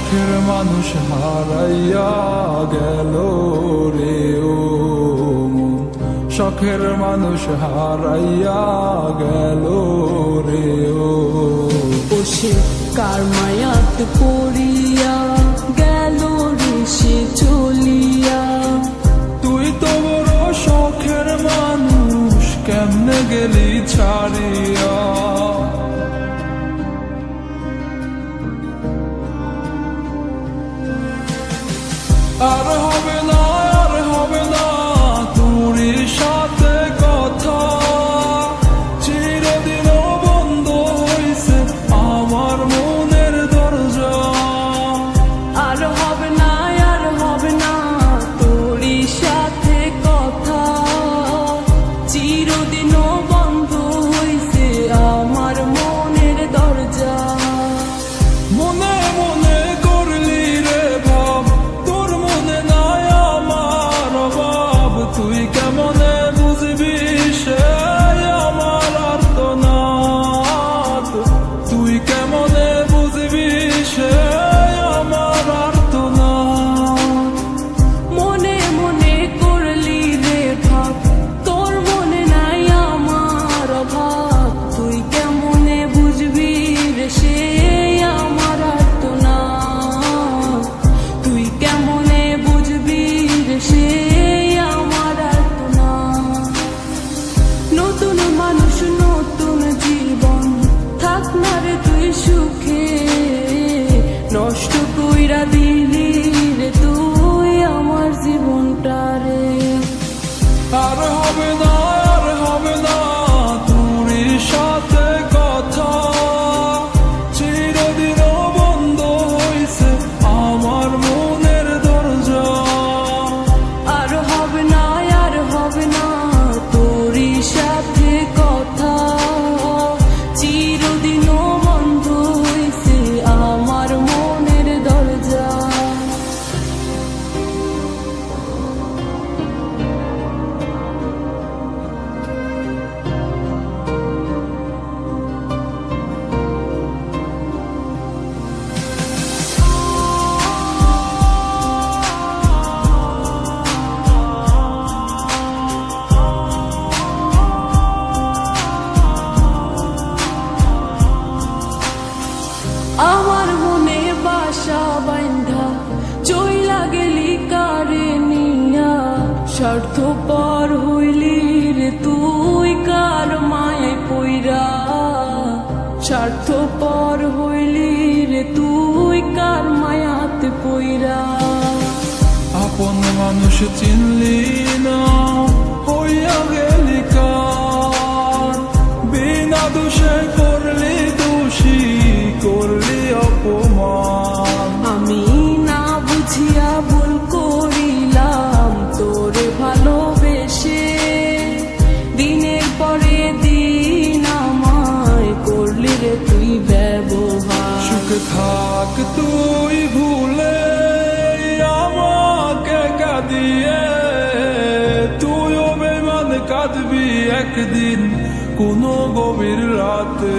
শখের মানুষ হারাইয়া গেল রে ও মন, শখের মানুষ হারাইয়া গেল রে ও। সে কার মায়াত পড়িয়া গেল রে সে চলিয়া। তুই তো বড় শখের মানুষ, কেমনে গেলি ছাড়িয়া। আর হবে না, আর হবে না তোরই সাথে কথা, চিরদিনও বন্ধ হইছে আমার মনের দরজা। আর হবে না, আর হবে না তোরই সাথে কথা, চিরদিনও বন্ধ হইছে আমার মনের দরজা। মনে মনে করলি রে ভাব, তোর মনে নাই আমার অভাব। তুই কেমনে বুঝবি সে আমার আর্তনাদ, তুই কেমনে বুঝবি সে আমার আর্তনাদ। মনে মনে করলি রে ভাব, তোর মনে নাই আমার অভাব। তুই কেমনে বুঝবি রে সে আমার আর্তনাদ, তুই কেমনে বুঝবি রে সে আমার আর্তনাদ। নতুন মানুষ নতুন জীবন, থাক না রে তুই সুখে, নষ্ট কইরা দিলি রে তুই আমার জীবনটা রে। আর হবে না, আর হবে না তোরই সাথে কথা, চিরদিনও বন্ধ হইছে আমার মনের দরজা। আর হবে না, আর হবে না তোরই সাথে কথা, চিরদিনও বন্ধ হইছে আমার মনের দরজা। আমার মনে বাসা বাইন্ধা চইলা গেলি কারে নিয়া, স্বার্থপর হইলি রে তুই কার মায়ে পইরা। স্বার্থপর হইলি রে তুই কার মায়াতে পইরা। আপন মানুষ চিনলি না, হইয়া গেলি কার, বিনা দোষে করলি দোষী, করলি অপমান। আমি না বুঝিয়া ভুল করিলাম তোরে ভালোবেসে, দিনের পরে দিন আমায় করলি রে তুই ব্যবহার। সুখে থাক তুই ভুলে আমাকে কাঁদিয়ে, তুইও বেমান কাঁদবি একদিন কোনো গভীর রাতে।